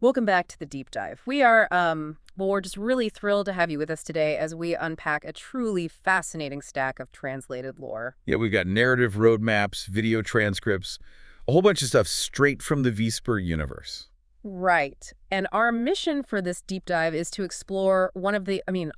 Welcome back to the deep dive. We're just really thrilled to have you with us today as we unpack a truly fascinating stack of translated lore. Yeah, we've got narrative roadmaps, video transcripts, a whole bunch of stuff straight from the Vesper universe. Right. And our mission for this deep dive is to explore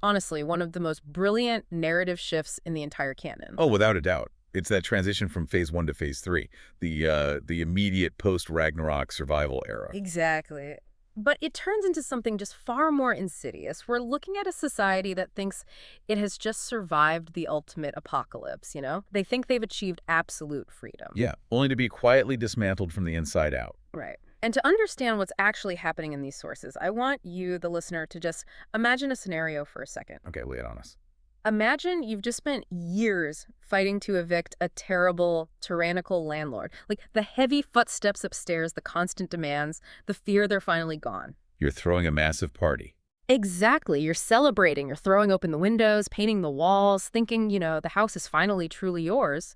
honestly, one of the most brilliant narrative shifts in the entire canon. Oh, without a doubt. It's that transition from phase 1 to phase 3, the immediate post-Ragnarok survival era. Exactly. But it turns into something just far more insidious. We're looking at a society that thinks it has just survived the ultimate apocalypse, you know? They think they've achieved absolute freedom. Yeah, only to be quietly dismantled from the inside out. Right. And to understand what's actually happening in these sources, I want you, the listener, to just imagine a scenario for a second. Okay, lay it on us. Imagine you've just spent years fighting to evict a terrible, tyrannical landlord. Like the heavy footsteps upstairs, the constant demands, the fear they're finally gone. You're throwing a massive party. Exactly. You're celebrating. You're throwing open the windows, painting the walls, thinking, the house is finally truly yours.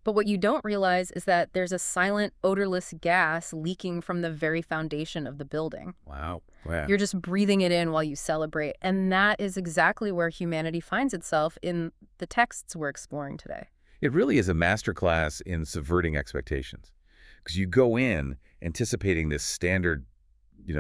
But what you don't realize is that there's a silent, odorless gas leaking from the very foundation of the building. Wow. You're just breathing it in while you celebrate. And that is exactly where humanity finds itself in the texts we're exploring today. It really is a masterclass in subverting expectations. Because you go in anticipating this standard,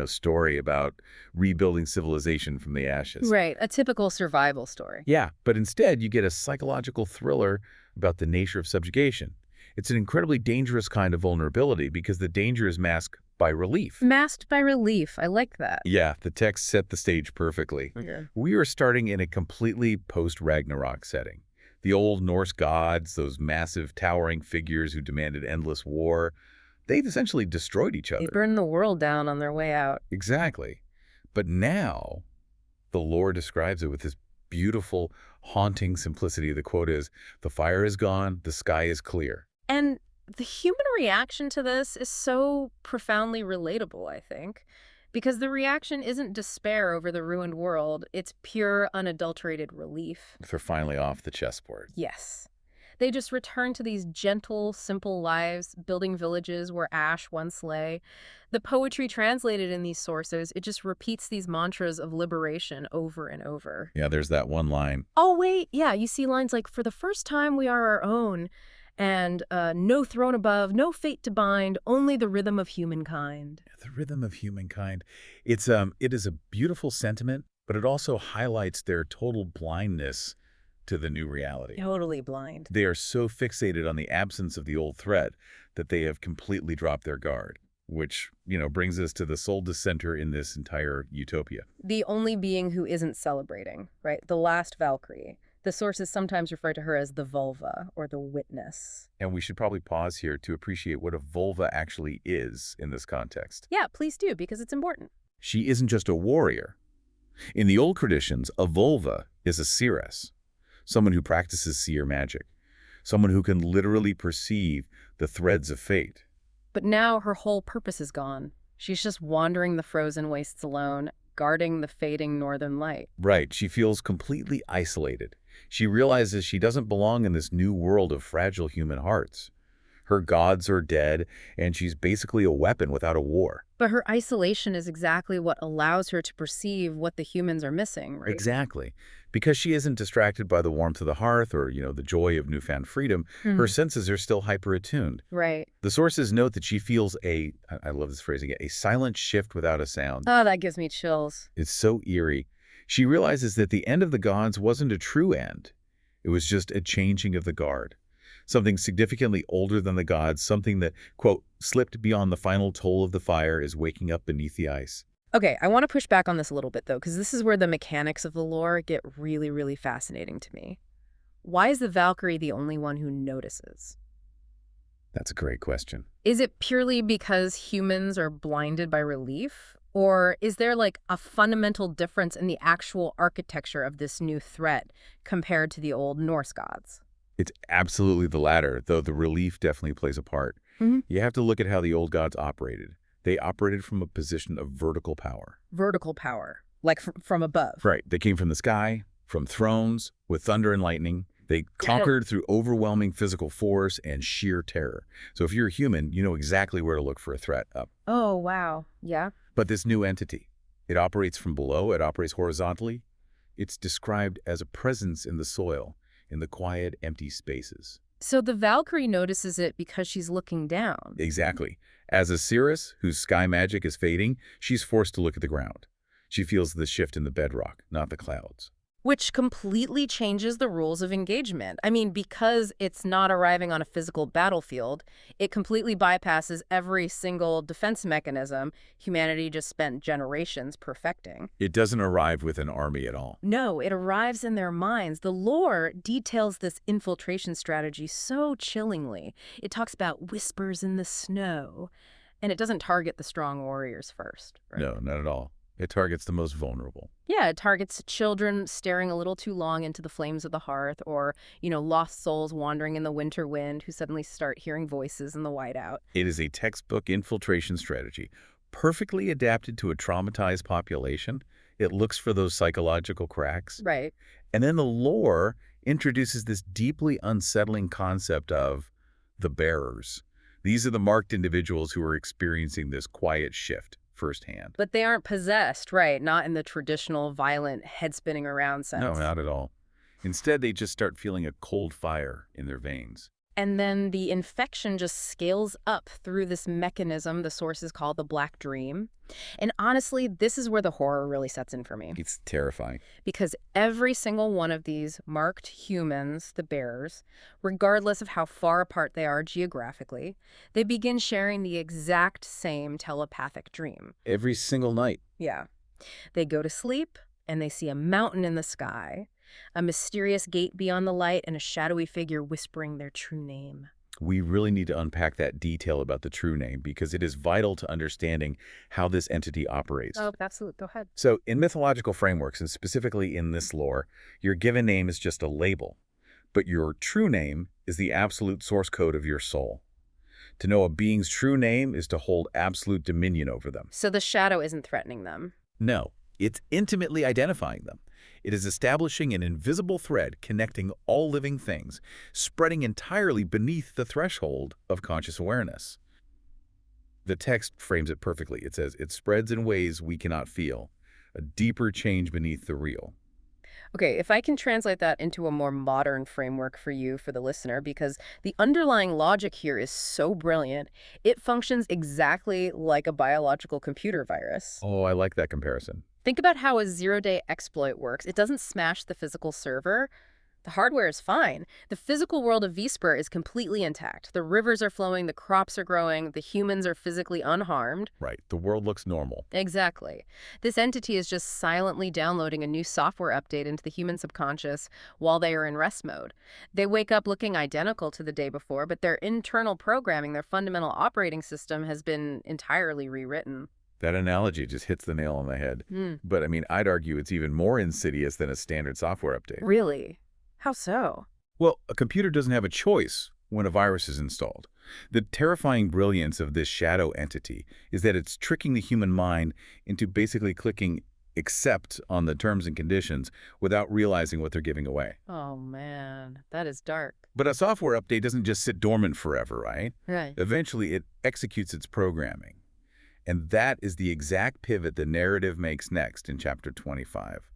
story about rebuilding civilization from the ashes. Right, a typical survival story. Yeah, but instead you get a psychological thriller about the nature of subjugation. It's an incredibly dangerous kind of vulnerability because the danger is masked by relief. Masked by relief. I like that. Yeah, the text set the stage perfectly. Okay. We are starting in a completely post-Ragnarok setting. The old Norse gods, those massive towering figures who demanded endless war, they've essentially destroyed each other. They burned the world down on their way out. Exactly. But now, the lore describes it with this beautiful, haunting simplicity. The quote is, "The fire is gone, the sky is clear." And the human reaction to this is so profoundly relatable, I think, because the reaction isn't despair over the ruined world. It's pure, unadulterated relief. They're finally off the chessboard. Yes. They just return to these gentle, simple lives, building villages where ash once lay. The poetry translated in these sources, it just repeats these mantras of liberation over and over. Yeah, there's that one line. Oh, wait, yeah, you see lines like, "For the first time we are our own," and "No throne above, no fate to bind, only the rhythm of humankind." The rhythm of humankind. It is a beautiful sentiment, but it also highlights their total blindness to the new reality. Totally blind. They are so fixated on the absence of the old threat that they have completely dropped their guard, which, brings us to the sole dissenter in this entire utopia. The only being who isn't celebrating, right? The last Valkyrie. The sources sometimes refer to her as the vulva or the witness. And we should probably pause here to appreciate what a vulva actually is in this context. Yeah, please do, because it's important. She isn't just a warrior. In the old traditions, a vulva is a seeress, someone who practices seer magic, someone who can literally perceive the threads of fate. But now her whole purpose is gone. She's just wandering the frozen wastes alone, guarding the fading northern light. Right, she feels completely isolated. She realizes she doesn't belong in this new world of fragile human hearts. Her gods are dead, and she's basically a weapon without a war. But her isolation is exactly what allows her to perceive what the humans are missing, right? Exactly. Because she isn't distracted by the warmth of the hearth or, the joy of newfound freedom, her senses are still hyper-attuned. Right. The sources note that she feels I love this phrasing, a silent shift without a sound. Oh, that gives me chills. It's so eerie. She realizes that the end of the gods wasn't a true end. It was just a changing of the guard. Something significantly older than the gods, something that, quote, slipped beyond the final toll of the fire is waking up beneath the ice. Okay, I want to push back on this a little bit, though, because this is where the mechanics of the lore get really, really fascinating to me. Why is the Valkyrie the only one who notices? That's a great question. Is it purely because humans are blinded by relief? Or is there a fundamental difference in the actual architecture of this new threat compared to the old Norse gods? It's absolutely the latter, though the relief definitely plays a part. You have to look at how the old gods operated. They operated from a position of vertical power. Vertical power, like from above. Right. They came from the sky, from thrones, with thunder and lightning. They conquered through overwhelming physical force and sheer terror. So if you're a human, you know exactly where to look for a threat up. Oh, wow. Yeah. But this new entity, it operates from below, it operates horizontally. It's described as a presence in the soil, in the quiet, empty spaces. So the Valkyrie notices it because she's looking down. Exactly. As a Cirrus, whose sky magic is fading, she's forced to look at the ground. She feels the shift in the bedrock, not the clouds. Which completely changes the rules of engagement. I mean, because it's not arriving on a physical battlefield, it completely bypasses every single defense mechanism humanity just spent generations perfecting. It doesn't arrive with an army at all. No, it arrives in their minds. The lore details this infiltration strategy so chillingly. It talks about whispers in the snow, and it doesn't target the strong warriors first. Right? No, not at all. It targets the most vulnerable. Yeah, it targets children staring a little too long into the flames of the hearth, or, lost souls wandering in the winter wind who suddenly start hearing voices in the whiteout. It is a textbook infiltration strategy, perfectly adapted to a traumatized population. It looks for those psychological cracks. Right. And then the lore introduces this deeply unsettling concept of the bearers. These are the marked individuals who are experiencing this quiet shift firsthand. But they aren't possessed, right? Not in the traditional violent head spinning around sense. No, not at all. Instead, they just start feeling a cold fire in their veins. And then the infection just scales up through this mechanism the sources call the Black Dream. And honestly, this is where the horror really sets in for me. It's terrifying. Because every single one of these marked humans, the bearers, regardless of how far apart they are geographically, they begin sharing the exact same telepathic dream. Every single night. Yeah. They go to sleep, and they see a mountain in the sky, a mysterious gate beyond the light, and a shadowy figure whispering their true name. We really need to unpack that detail about the true name because it is vital to understanding how this entity operates. Oh, absolutely. Go ahead. So in mythological frameworks, and specifically in this lore, your given name is just a label, but your true name is the absolute source code of your soul. To know a being's true name is to hold absolute dominion over them. So the shadow isn't threatening them. No, it's intimately identifying them. It is establishing an invisible thread connecting all living things, spreading entirely beneath the threshold of conscious awareness. The text frames it perfectly. It says, it spreads in ways we cannot feel, a deeper change beneath the real. Okay, if I can translate that into a more modern framework for you, for the listener, because the underlying logic here is so brilliant, it functions exactly like a biological computer virus. Oh, I like that comparison. Think about how a zero-day exploit works. It doesn't smash the physical server. The hardware is fine. The physical world of Vesper is completely intact. The rivers are flowing, the crops are growing, the humans are physically unharmed. Right. The world looks normal. Exactly. This entity is just silently downloading a new software update into the human subconscious while they are in rest mode. They wake up looking identical to the day before, but their internal programming, their fundamental operating system, has been entirely rewritten. That analogy just hits the nail on the head. But I mean, I'd argue it's even more insidious than a standard software update. Really? How so? Well, a computer doesn't have a choice when a virus is installed. The terrifying brilliance of this shadow entity is that it's tricking the human mind into basically clicking accept on the terms and conditions without realizing what they're giving away. Oh man, that is dark. But a software update doesn't just sit dormant forever, right? Right. Eventually, it executes its programming. And that is the exact pivot the narrative makes next in Chapter 25.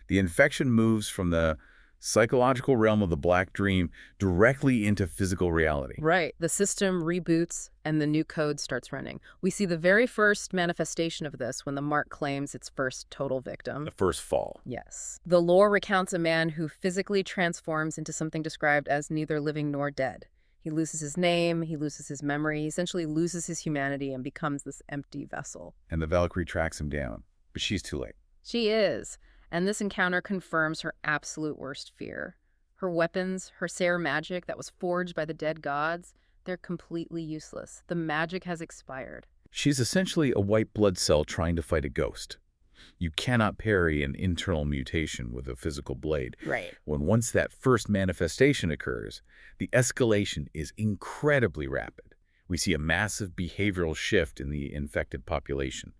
The infection moves from the psychological realm of the Black Dream directly into physical reality. Right. The system reboots and the new code starts running. We see the very first manifestation of this when the Mark claims its first total victim. The first fall. Yes. The lore recounts a man who physically transforms into something described as neither living nor dead. He loses his name, he loses his memory, he essentially loses his humanity and becomes this empty vessel. And the Valkyrie tracks him down, but she's too late. She is. And this encounter confirms her absolute worst fear. Her weapons, her Sayer magic that was forged by the dead gods, they're completely useless. The magic has expired. She's essentially a white blood cell trying to fight a ghost. You cannot parry an internal mutation with a physical blade. Right. Once that first manifestation occurs, the escalation is incredibly rapid. We see a massive behavioral shift in the infected population.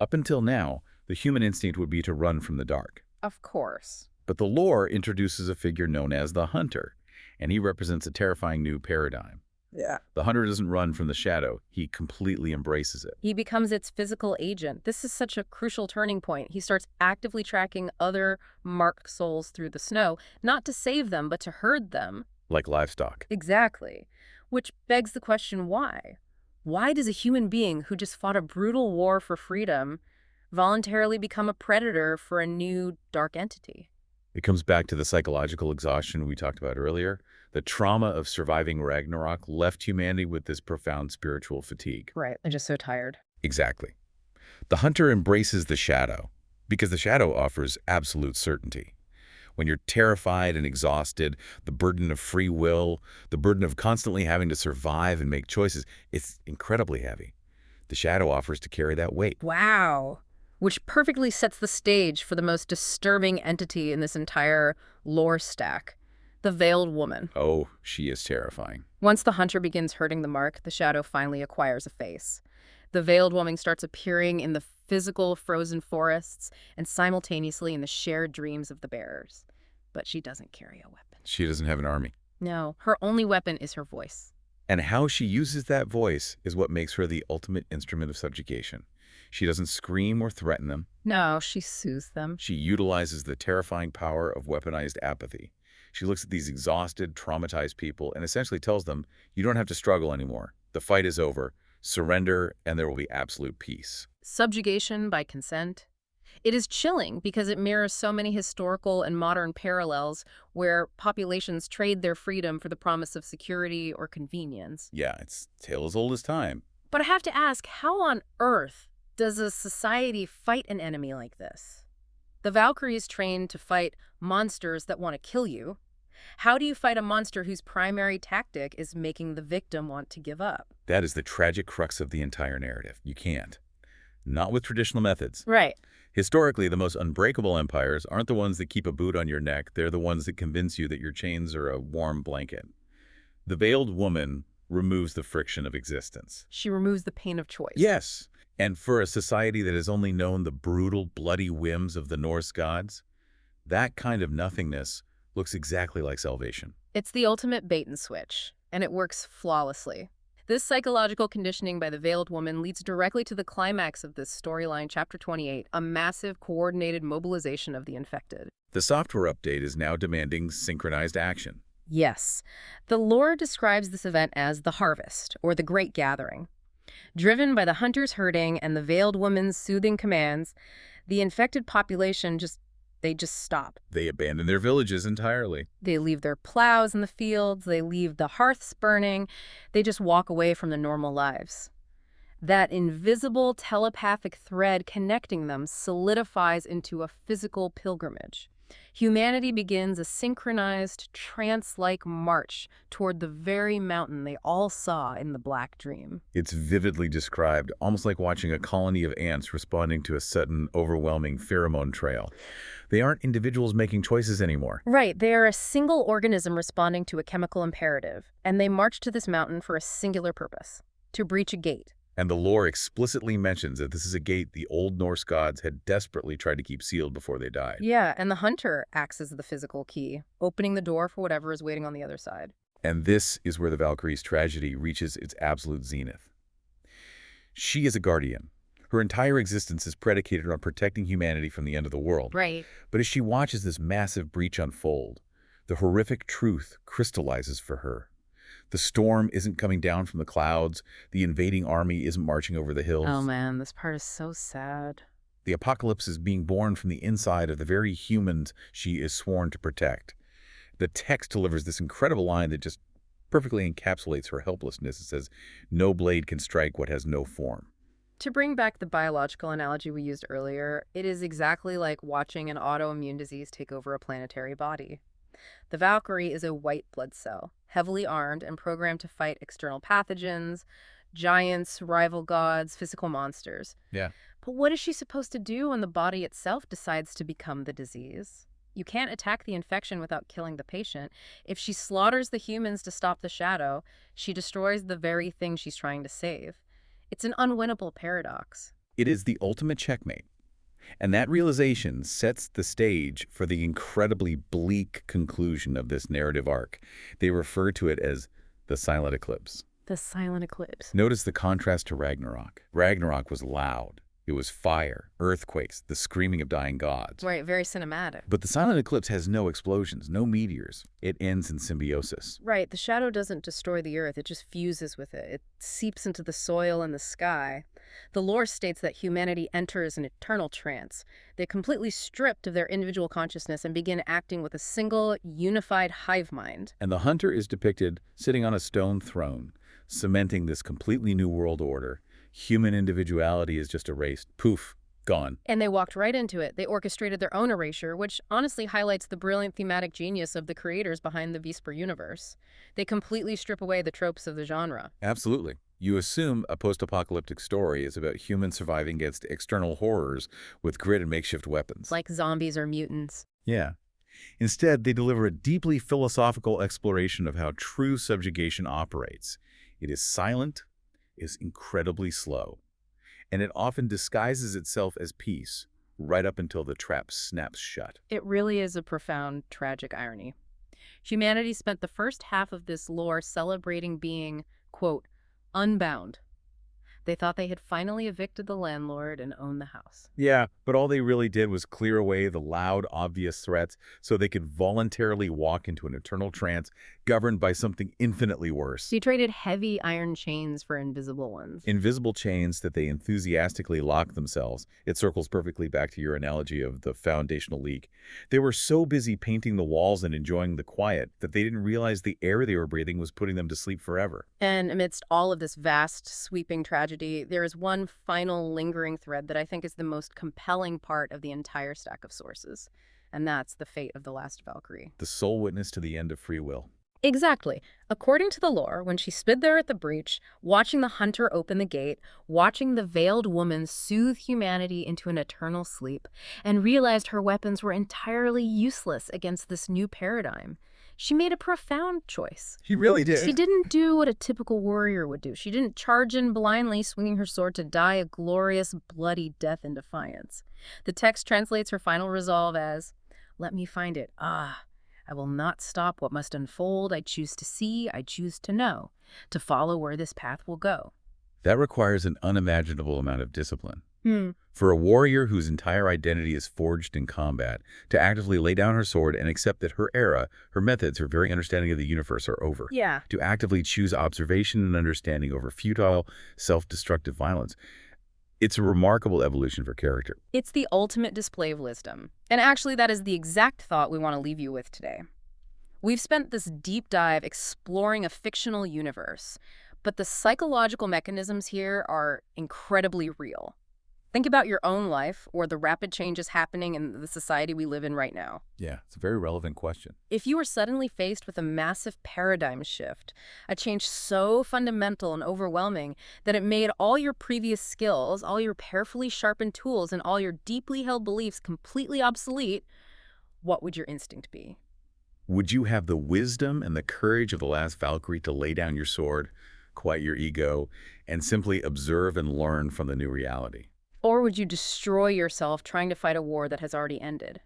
Up until now, the human instinct would be to run from the dark. Of course. But the lore introduces a figure known as the Hunter, and he represents a terrifying new paradigm. Yeah. The hunter doesn't run from the shadow. He completely embraces it. He becomes its physical agent. This is such a crucial turning point. He starts actively tracking other marked souls through the snow, not to save them, but to herd them. Like livestock. Exactly. Which begs the question, why? Why does a human being who just fought a brutal war for freedom voluntarily become a predator for a new dark entity? It comes back to the psychological exhaustion we talked about earlier. The trauma of surviving Ragnarok left humanity with this profound spiritual fatigue. Right. I'm just so tired. Exactly. The hunter embraces the shadow because the shadow offers absolute certainty. When you're terrified and exhausted, the burden of free will, the burden of constantly having to survive and make choices, it's incredibly heavy. The shadow offers to carry that weight. Wow. Which perfectly sets the stage for the most disturbing entity in this entire lore stack, the Veiled Woman. Oh, she is terrifying. Once the hunter begins hurting the mark, the shadow finally acquires a face. The Veiled Woman starts appearing in the physical frozen forests and simultaneously in the shared dreams of the bearers. But she doesn't carry a weapon. She doesn't have an army. No, her only weapon is her voice. And how she uses that voice is what makes her the ultimate instrument of subjugation. She doesn't scream or threaten them. No, she soothes them. She utilizes the terrifying power of weaponized apathy. She looks at these exhausted, traumatized people and essentially tells them, you don't have to struggle anymore. The fight is over. Surrender, and there will be absolute peace. Subjugation by consent. It is chilling because it mirrors so many historical and modern parallels where populations trade their freedom for the promise of security or convenience. Yeah, it's a tale as old as time. But I have to ask, how on earth does a society fight an enemy like this? The Valkyries trained to fight monsters that want to kill you. How do you fight a monster whose primary tactic is making the victim want to give up? That is the tragic crux of the entire narrative. You can't. Not with traditional methods. Right. Historically, the most unbreakable empires aren't the ones that keep a boot on your neck. They're the ones that convince you that your chains are a warm blanket. The Veiled Woman removes the friction of existence. She removes the pain of choice. Yes. And for a society that has only known the brutal, bloody whims of the Norse gods, that kind of nothingness looks exactly like salvation. It's the ultimate bait and switch, and it works flawlessly. This psychological conditioning by the Veiled Woman leads directly to the climax of this storyline, Chapter 28, a massive coordinated mobilization of the infected. The software update is now demanding synchronized action. Yes. The lore describes this event as the Harvest, or the Great Gathering. Driven by the hunters herding and the Veiled Woman's soothing commands, the infected population just stop. They abandon their villages entirely. They leave their plows in the fields, they leave the hearths burning, they just walk away from their normal lives. That invisible telepathic thread connecting them solidifies into a physical pilgrimage. Humanity begins a synchronized, trance-like march toward the very mountain they all saw in the Black Dream. It's vividly described, almost like watching a colony of ants responding to a sudden, overwhelming pheromone trail. They aren't individuals making choices anymore. Right, they are a single organism responding to a chemical imperative, and they march to this mountain for a singular purpose: to breach a gate. And the lore explicitly mentions that this is a gate the old Norse gods had desperately tried to keep sealed before they died. Yeah, and the hunter acts as the physical key, opening the door for whatever is waiting on the other side. And this is where the Valkyrie's tragedy reaches its absolute zenith. She is a guardian. Her entire existence is predicated on protecting humanity from the end of the world. Right. But as she watches this massive breach unfold, the horrific truth crystallizes for her. The storm isn't coming down from the clouds. The invading army isn't marching over the hills. Oh man, this part is so sad. The apocalypse is being born from the inside of the very humans she is sworn to protect. The text delivers this incredible line that just perfectly encapsulates her helplessness. It says, "No blade can strike what has no form." To bring back the biological analogy we used earlier, it is exactly like watching an autoimmune disease take over a planetary body. The Valkyrie is a white blood cell, heavily armed and programmed to fight external pathogens, giants, rival gods, physical monsters. Yeah. But what is she supposed to do when the body itself decides to become the disease? You can't attack the infection without killing the patient. If she slaughters the humans to stop the shadow, she destroys the very thing she's trying to save. It's an unwinnable paradox. It is the ultimate checkmate. And that realization sets the stage for the incredibly bleak conclusion of this narrative arc. They refer to it as The silent eclipse. The silent eclipse. Notice the contrast to Ragnarok. Ragnarok was loud. It was fire, earthquakes, the screaming of dying gods. Right, very cinematic. But the silent eclipse has no explosions, no meteors. It ends in symbiosis. Right, the shadow doesn't destroy the earth, it just fuses with it. It seeps into the soil and the sky. The lore states that humanity enters an eternal trance. They're completely stripped of their individual consciousness and begin acting with a single, unified hive mind. And the hunter is depicted sitting on a stone throne, cementing this completely new world order. Human individuality is just erased. Poof, gone. And they walked right into it. They orchestrated their own erasure, which honestly highlights the brilliant thematic genius of the creators behind the Vesper universe. They completely strip away the tropes of the genre. Absolutely. You assume a post-apocalyptic story is about humans surviving against external horrors with grit and makeshift weapons. Like zombies or mutants. Yeah. Instead, they deliver a deeply philosophical exploration of how true subjugation operates. It is silent, is incredibly slow, and it often disguises itself as peace, right up until the trap snaps shut. It really is a profound, tragic irony. Humanity spent the first half of this lore celebrating being, quote, unbound. They thought they had finally evicted the landlord and owned the house. Yeah, but all they really did was clear away the loud, obvious threats so they could voluntarily walk into an eternal trance governed by something infinitely worse. They traded heavy iron chains for invisible ones. Invisible chains that they enthusiastically locked themselves. It circles perfectly back to your analogy of the foundational leak. They were so busy painting the walls and enjoying the quiet that they didn't realize the air they were breathing was putting them to sleep forever. And amidst all of this vast, sweeping tragedy, there is one final lingering thread that I think is the most compelling part of the entire stack of sources. And that's the fate of the last Valkyrie. The sole witness to the end of free will. Exactly. According to the lore, when she stood there at the breach, watching the hunter open the gate, watching the veiled woman soothe humanity into an eternal sleep, and realized her weapons were entirely useless against this new paradigm, she made a profound choice. She really did. She didn't do what a typical warrior would do. She didn't charge in blindly, swinging her sword to die a glorious, bloody death in defiance. The text translates her final resolve as, "Let me find it. I will not stop what must unfold. I choose to see, I choose to know, to follow where this path will go." That requires an unimaginable amount of discipline. For a warrior whose entire identity is forged in combat, to actively lay down her sword and accept that her era, her methods, her very understanding of the universe are over. Yeah. To actively choose observation and understanding over futile, self-destructive violence. It's a remarkable evolution for character. It's the ultimate display of wisdom. And actually, that is the exact thought we want to leave you with today. We've spent this deep dive exploring a fictional universe, but the psychological mechanisms here are incredibly real. Think about your own life or the rapid changes happening in the society we live in right now. Yeah, it's a very relevant question. If you were suddenly faced with a massive paradigm shift, a change so fundamental and overwhelming that it made all your previous skills, all your carefully sharpened tools, and all your deeply held beliefs completely obsolete, what would your instinct be? Would you have the wisdom and the courage of the last Valkyrie to lay down your sword, quiet your ego, and simply observe and learn from the new reality? Or would you destroy yourself trying to fight a war that has already ended?